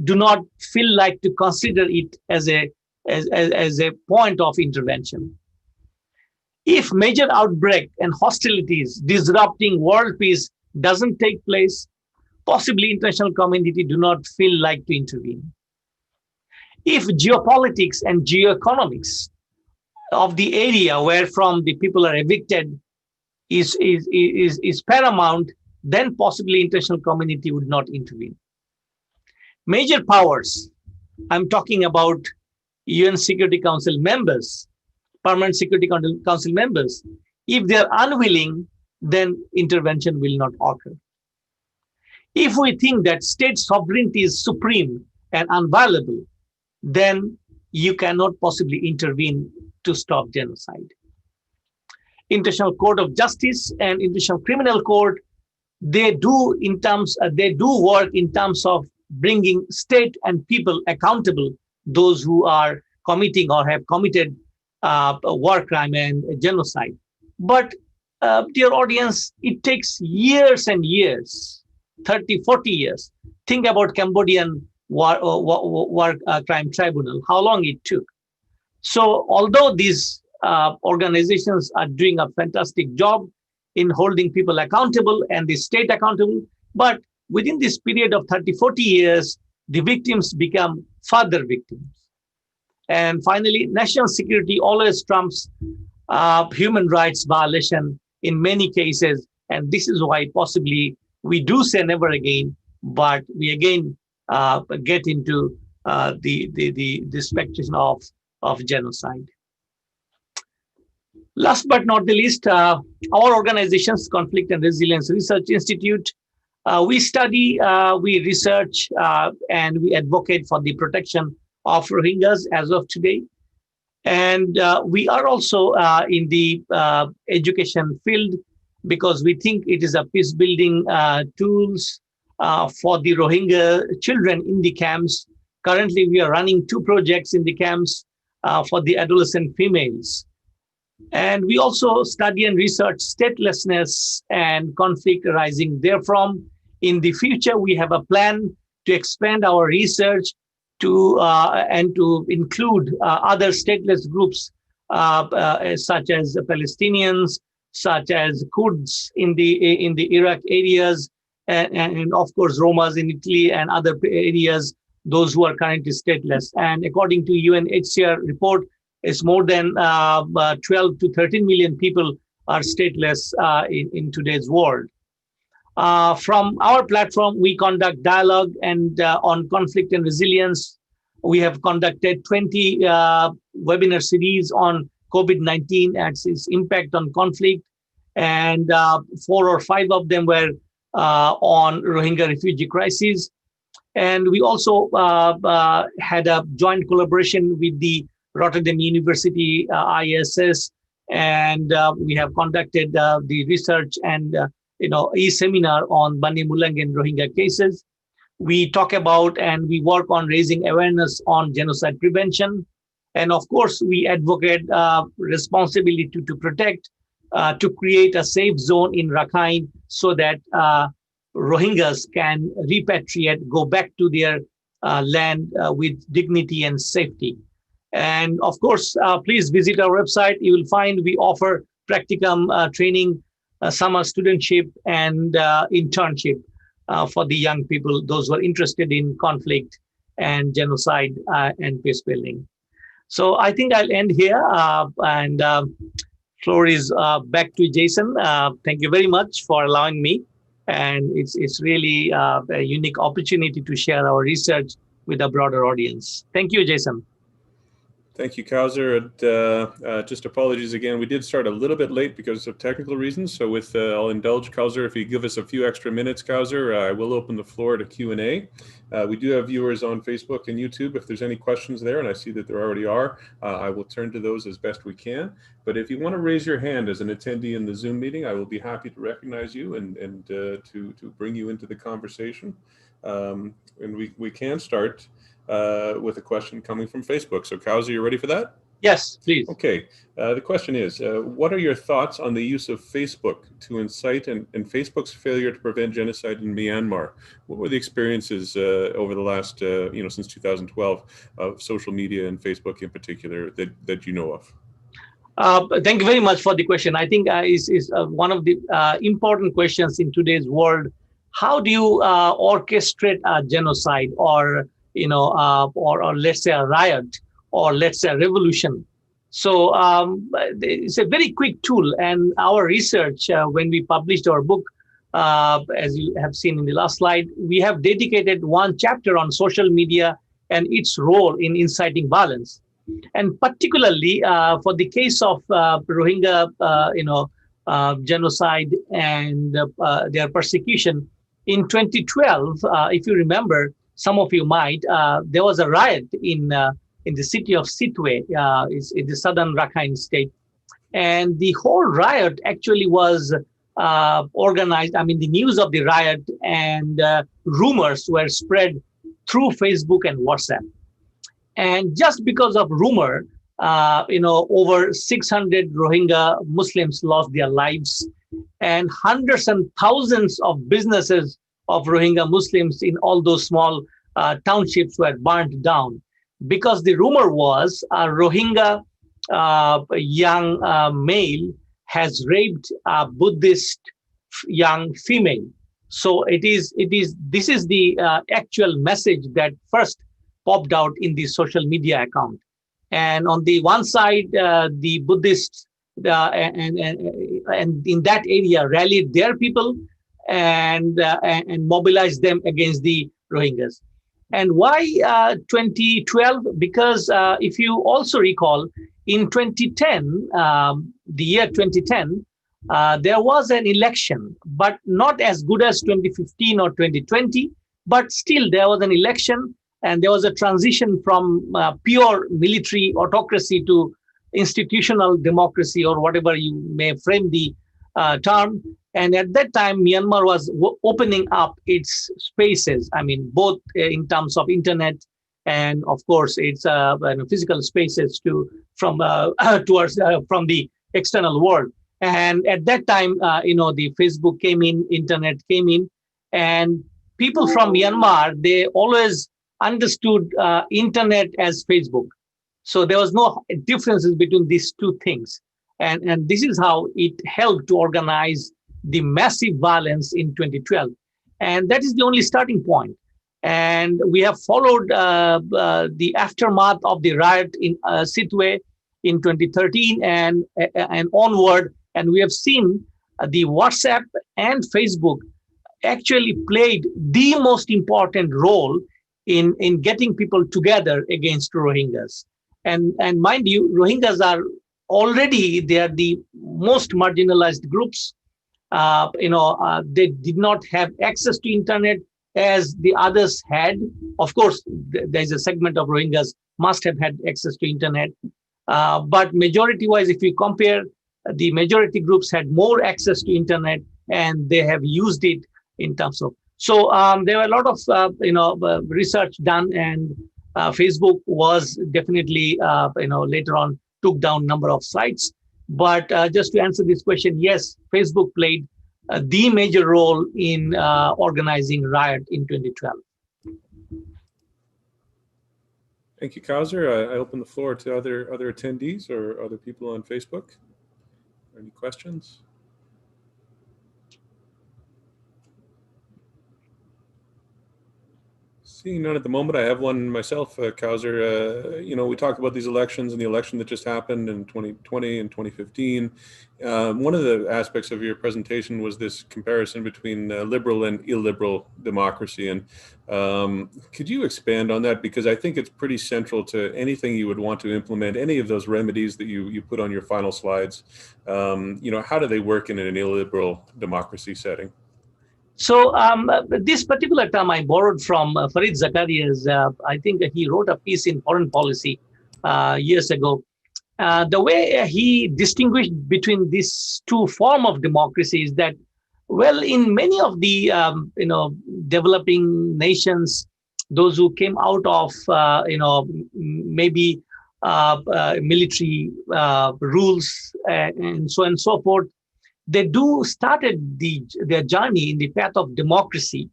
do not feel like to consider it as a point of intervention. If major outbreak and hostilities disrupting world peace doesn't take place, possibly international community do not feel like to intervene. If geopolitics and geoeconomics of the area where from the people are evicted is paramount, then possibly international community would not intervene. Major powers, I'm talking about UN Security Council members, permanent Security Council members, if they're unwilling, then intervention will not occur. If we think that state sovereignty is supreme and inviolable, then you cannot possibly intervene to stop genocide. International Court of Justice and International Criminal Court, they do work in terms of bringing state and people accountable, those who are committing or have committed war crime and genocide. But dear audience, it takes years and years, 30, 40 years. Think about Cambodian war crime tribunal, how long it took. So although these organizations are doing a fantastic job in holding people accountable and the state accountable, but within this period of 30, 40 years, the victims become further victims. And finally, national security always trumps human rights violation in many cases. And this is why possibly we do say never again, but we again get into the spectrum of genocide. Last but not the least, our organization's Conflict and Resilience Research Institute, we study, we research, and we advocate for the protection of Rohingyas as of today. And we are also in the education field because we think it is a peace building tools for the Rohingya children in the camps. Currently, we are running 2 projects in the camps for the adolescent females. And we also study and research statelessness and conflict arising therefrom. In the future, we have a plan to expand our research to and to include other stateless groups such as Palestinians, such as Kurds in the Iraq areas, and of course Romas in Italy and other areas, those who are currently stateless. And according to UNHCR report, it's more than 12 to 13 million people are stateless in today's world. From our platform, we conduct dialogue and on conflict and resilience. We have conducted 20 webinar series on COVID-19 and its impact on conflict, and 4 or 5 of them were on Rohingya refugee crisis. And we also had a joint collaboration with the Rotterdam University ISS, and we have conducted the research and e-seminar on Banyamulenge and Rohingya cases. We talk about and we work on raising awareness on genocide prevention. And of course, we advocate responsibility to protect, to create a safe zone in Rakhine so that Rohingyas can repatriate, go back to their land with dignity and safety. And of course, please visit our website. You will find we offer practicum training, summer studentship, and internship for the young people, those who are interested in conflict and genocide and peace building. So I think I'll end here, and floor is back to Jason. Thank you very much for allowing me. And it's really a unique opportunity to share our research with a broader audience. Thank you, Jason. Thank you, Kawser. And just apologies again. We did start a little bit late because of technical reasons. So I'll indulge Kawser. If you give us a few extra minutes, Kawser, I will open the floor to Q&A. We do have viewers on Facebook and YouTube. If there's any questions there, and I see that there already are, I will turn to those as best we can. But if you want to raise your hand as an attendee in the Zoom meeting, I will be happy to recognize you and to bring you into the conversation. And we can start with a question coming from Facebook. So Kawser, you ready for that? Yes, please. Okay. The question is, what are your thoughts on the use of Facebook to incite and Facebook's failure to prevent genocide in Myanmar? What were the experiences over the last, since 2012 of social media and Facebook in particular that you know of? Thank you very much for the question. I think is one of the important questions in today's world. How do you orchestrate a genocide, or or let's say a riot, or let's say a revolution? So it's a very quick tool, and our research, when we published our book, as you have seen in the last slide, we have dedicated one chapter on social media and its role in inciting violence. And particularly for the case of Rohingya, genocide and their persecution in 2012, if you remember, some of you might, there was a riot in the city of Sitwe, in the southern Rakhine state, and the whole riot actually was organized. I mean, the news of the riot and rumors were spread through Facebook and WhatsApp. And just because of rumor, over 600 Rohingya Muslims lost their lives, and hundreds and thousands of businesses of Rohingya Muslims in all those small townships were burnt down, because the rumor was a Rohingya young male has raped a Buddhist young female. So this is the actual message that first popped out in the social media account. And on the one side, the Buddhists and in that area rallied their people and mobilized them against the Rohingyas. And why 2012? Because if you also recall, in 2010, the year 2010, there was an election, but not as good as 2015 or 2020, but still there was an election. And there was a transition from pure military autocracy to institutional democracy, or whatever you may frame the term. And at that time, Myanmar was opening up its spaces. I mean, both in terms of internet and, of course, its physical spaces from the external world. And at that time, the Facebook came in, internet came in, and people from Myanmar, they always understood internet as Facebook. So there was no differences between these two things. And this is how it helped to organize the massive violence in 2012. And that is the only starting point. And we have followed the aftermath of the riot in Sitwe in 2013 and onward. And we have seen the WhatsApp and Facebook actually played the most important role in getting people together against Rohingyas. And mind you, Rohingyas are already, they are the most marginalized groups. They did not have access to internet as the others had. Of course, there's a segment of Rohingyas must have had access to internet. But majority-wise, if you compare, the majority groups had more access to internet, and they have used it in terms of. So there were a lot of research done, and Facebook was definitely later on took down number of sites. But just to answer this question, yes, Facebook played the major role in organizing riot in 2012. Thank you, Kawser. I open the floor to other attendees or other people on Facebook. Any questions? Seeing none at the moment. I have one myself, Kawser. We talk about these elections and the election that just happened in 2020 and 2015. One of the aspects of your presentation was this comparison between liberal and illiberal democracy. And could you expand on that? Because I think it's pretty central to anything you would want to implement, any of those remedies that you put on your final slides. How do they work in an illiberal democracy setting? So this particular term I borrowed from Farid Zakaria's. I think he wrote a piece in Foreign Policy years ago. The way he distinguished between these two forms of democracy is that, well, in many of the developing nations, those who came out of maybe military rules and so on and so forth, they started their journey in the path of democracy,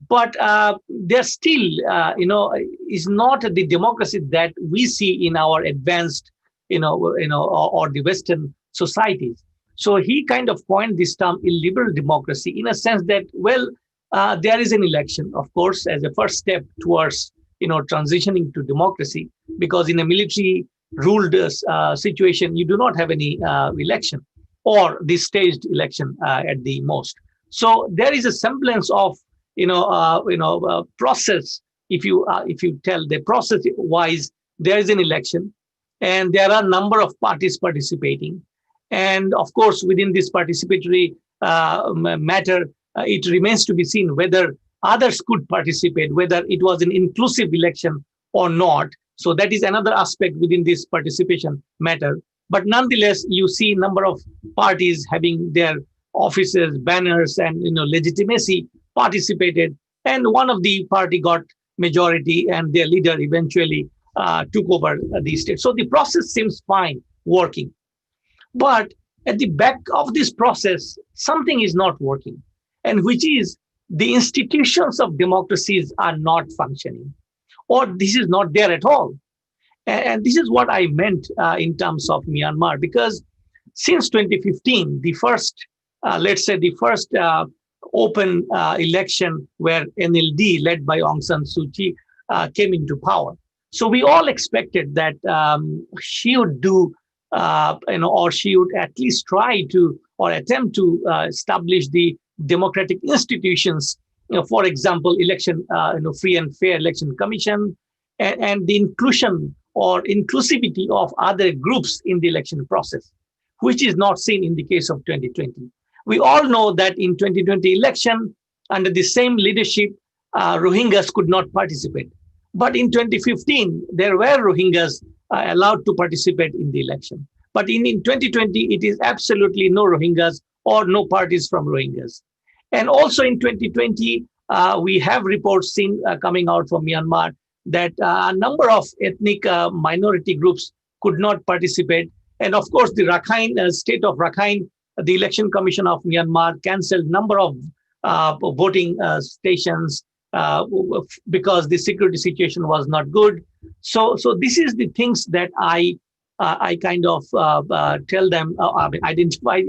but they're still, is not the democracy that we see in our advanced, or the Western societies. So he kind of coined this term illiberal democracy in a sense that, well, there is an election, of course, as a first step towards, transitioning to democracy, because in a military ruled situation, you do not have any election, or the staged election at the most. So there is a semblance of process. If you tell the process wise, there is an election, and there are a number of parties participating, and of course within this participatory matter, it remains to be seen whether others could participate, whether it was an inclusive election or not. So that is another aspect within this participation matter. But nonetheless, you see a number of parties having their offices, banners, and legitimacy participated. And one of the party got majority, and their leader eventually took over the state. So the process seems fine, working. But at the back of this process, something is not working, and which is the institutions of democracies are not functioning, or this is not there at all. And this is what I meant in terms of Myanmar, because since 2015, the first open election where NLD, led by Aung San Suu Kyi, came into power. So we all expected that she would do, or she would at least try to, or attempt to establish the democratic institutions. For example, election, free and fair election commission, and the inclusion or inclusivity of other groups in the election process, which is not seen in the case of 2020. We all know that in 2020 election, under the same leadership, Rohingyas could not participate. But in 2015, there were Rohingyas allowed to participate in the election. But in 2020, it is absolutely no Rohingyas or no parties from Rohingyas. And also in 2020, we have reports coming out from Myanmar that a number of ethnic minority groups could not participate. And of course, the Rakhine, state of Rakhine, the Election Commission of Myanmar canceled number of voting stations because the security situation was not good. So this is the things that I kind of tell them, identify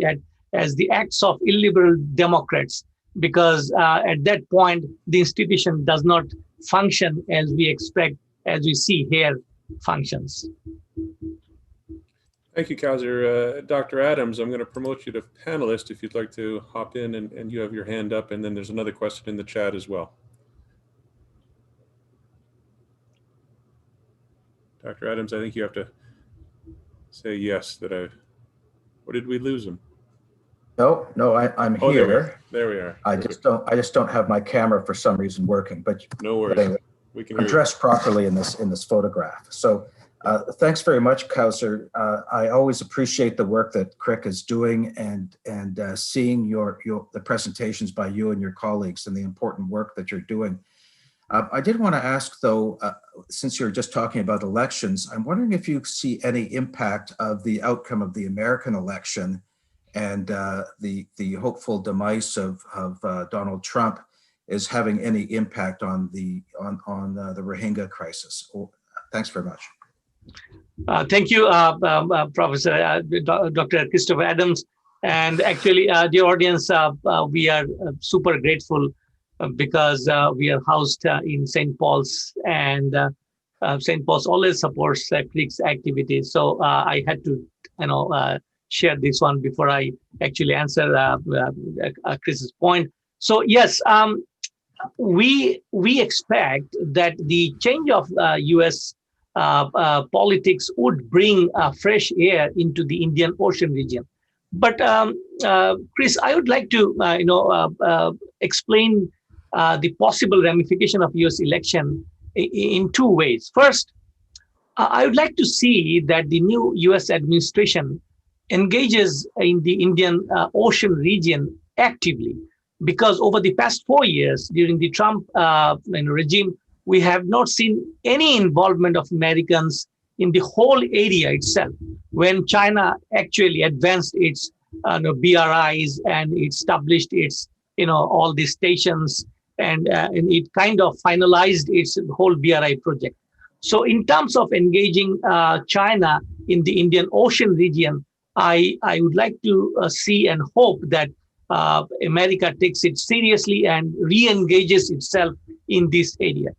as the acts of illiberal democrats, because at that point, the institution does not function as we expect, as we see here functions. Thank you, Kawser. Dr. Adams, I'm going to promote you to panelist if you'd like to hop in, and you have your hand up, and then there's another question in the chat as well. Dr. Adams, I think you have to say yes or did we lose him? No, I'm here. There we are. I just don't have my camera for some reason working, but no worries. Anyway, we can I'm dressed properly in this photograph. So thanks very much, Kawser. I always appreciate the work that CRRIC is doing, and seeing the presentations by you and your colleagues and the important work that you're doing. I did want to ask, though, since you're just talking about elections, I'm wondering if you see any impact of the outcome of the American election and the hopeful demise of Donald Trump is having any impact on the Rohingya crisis. Thanks very much. Thank you, Professor Dr. Christopher Adams. And actually, dear audience, we are super grateful because we are housed in St. Paul's, and St. Paul's always supports CRRIC's activities. So I had to, share this one before I actually answer Chris's point. So yes, we expect that the change of U.S. Politics would bring fresh air into the Indian Ocean region. But Chris, I would like to explain the possible ramification of U.S. election in two ways. First, I would like to see that the new U.S. administration engages in the Indian Ocean region actively, because over the past 4 years during the Trump regime, we have not seen any involvement of Americans in the whole area itself. When China actually advanced its BRIs and it established its all these stations, and it kind of finalized its whole BRI project. So in terms of engaging China in the Indian Ocean region, I would like to see and hope that America takes it seriously and re-engages itself in this area.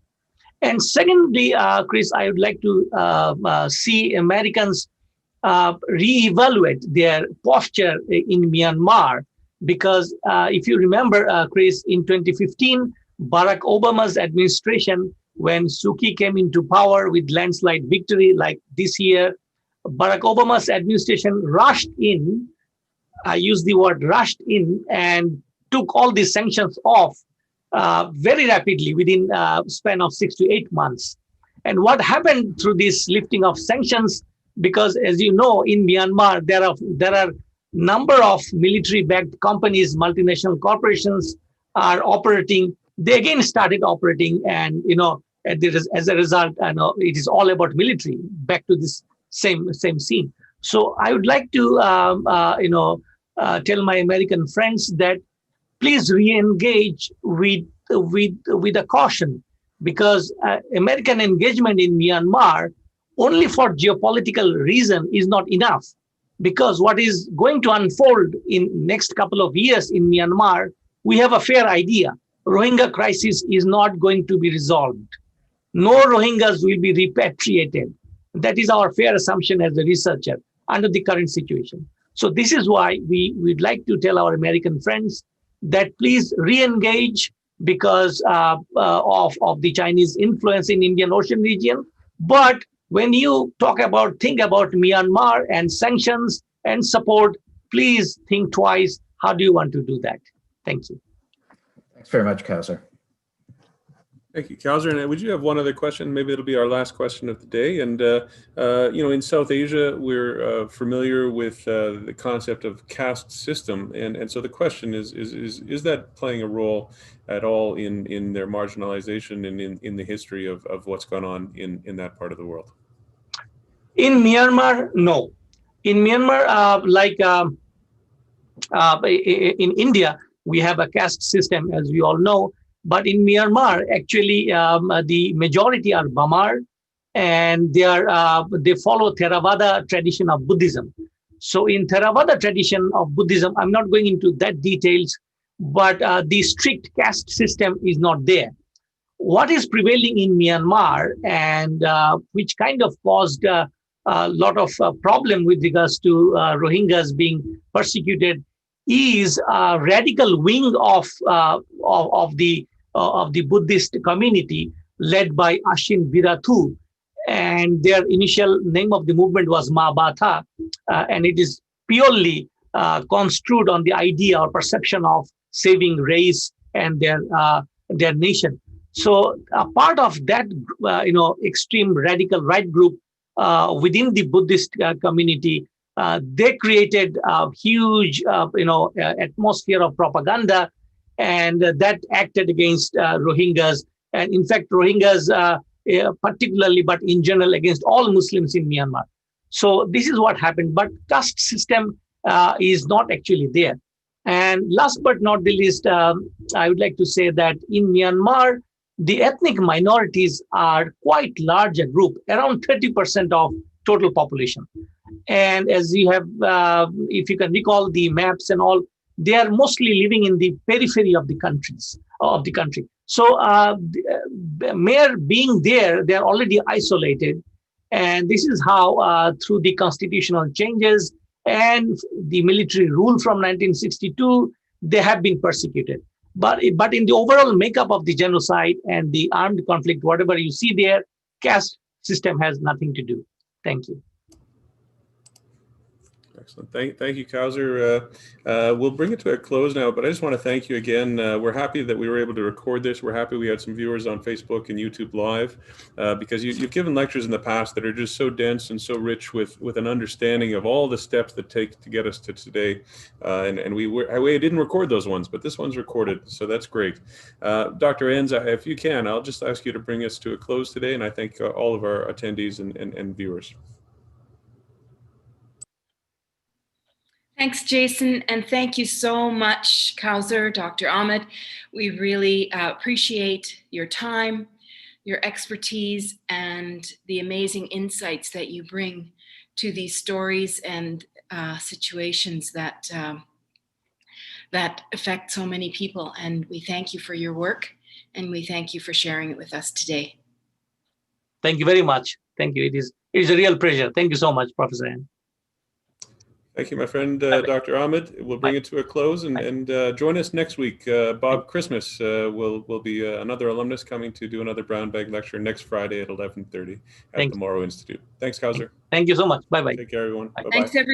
And secondly, Chris, I would like to see Americans re-evaluate their posture in Myanmar, because if you remember, Chris, in 2015, Barack Obama's administration, when Suki came into power with landslide victory like this year, Barack Obama's administration rushed in, I use the word rushed in, and took all these sanctions off very rapidly within a span of 6 to 8 months. And what happened through this lifting of sanctions, because as you know, in Myanmar, there are number of military-backed companies, multinational corporations are operating. They again started operating, and as a result, it is all about military. Back to this same scene. So I would like to tell my American friends that please re-engage with a caution, because American engagement in Myanmar only for geopolitical reason is not enough, because what is going to unfold in next couple of years in Myanmar, we have a fair idea. Rohingya crisis is not going to be resolved. No Rohingyas will be repatriated. That is our fair assumption as a researcher under the current situation. So this is why we'd like to tell our American friends that please re-engage because of the Chinese influence in Indian Ocean region. But when you think about Myanmar and sanctions and support, please think twice. How do you want to do that? Thank you. Thanks very much, Kawser. Thank you, Kawser. And would you have one other question? Maybe it'll be our last question of the day. And, in South Asia, we're familiar with the concept of caste system. And so the question is that playing a role at all in their marginalization and in the history of what's gone on in that part of the world? In Myanmar, no. In Myanmar, in India, we have a caste system, as we all know. But in Myanmar, actually, the majority are Bamar, and they follow Theravada tradition of Buddhism. So in Theravada tradition of Buddhism, I'm not going into that details, but the strict caste system is not there. What is prevailing in Myanmar, and which kind of caused a lot of problem with regards to Rohingyas being persecuted, is a radical wing of the Buddhist community led by Ashin Virathu, and their initial name of the movement was Mabatha, and it is purely construed on the idea or perception of saving race and their nation. So a part of that, extreme radical right group within the Buddhist community, they created a huge, atmosphere of propaganda, and that acted against Rohingyas. And in fact, Rohingyas particularly, but in general, against all Muslims in Myanmar. So this is what happened. But caste system is not actually there. And last but not the least, I would like to say that in Myanmar, the ethnic minorities are quite large a group, around 30% of total population. And as you have, if you can recall the maps and all, they are mostly living in the periphery of the countries, of the country. So mere being there, they're already isolated. And this is how, through the constitutional changes and the military rule from 1962, they have been persecuted. But in the overall makeup of the genocide and the armed conflict, whatever you see there, caste system has nothing to do. Thank you. Excellent. Thank you, Kawser. We'll bring it to a close now, but I just want to thank you again. We're happy that we were able to record this. We're happy we had some viewers on Facebook and YouTube Live, because you've given lectures in the past that are just so dense and so rich with an understanding of all the steps that take to get us to today. And we didn't record those ones, but this one's recorded, so that's great. Dr. Enns, if you can, I'll just ask you to bring us to a close today, and I thank all of our attendees and viewers. Thanks, Jason, and thank you so much, Kawser, Dr. Ahmed. We really appreciate your time, your expertise, and the amazing insights that you bring to these stories and situations that affect so many people. And we thank you for your work, and we thank you for sharing it with us today. Thank you very much. Thank you. It is a real pleasure. Thank you so much, Professor Enns. Thank you, my friend, Dr. Ahmed. We'll bring it to a close, and join us next week. Bob Christmas will be another alumnus coming to do another brown bag lecture next Friday at 11:30 at the Morrow Institute. Thanks, Kawser. Thank you so much. Bye-bye. Take care, everyone. Bye-bye. Thanks, everyone.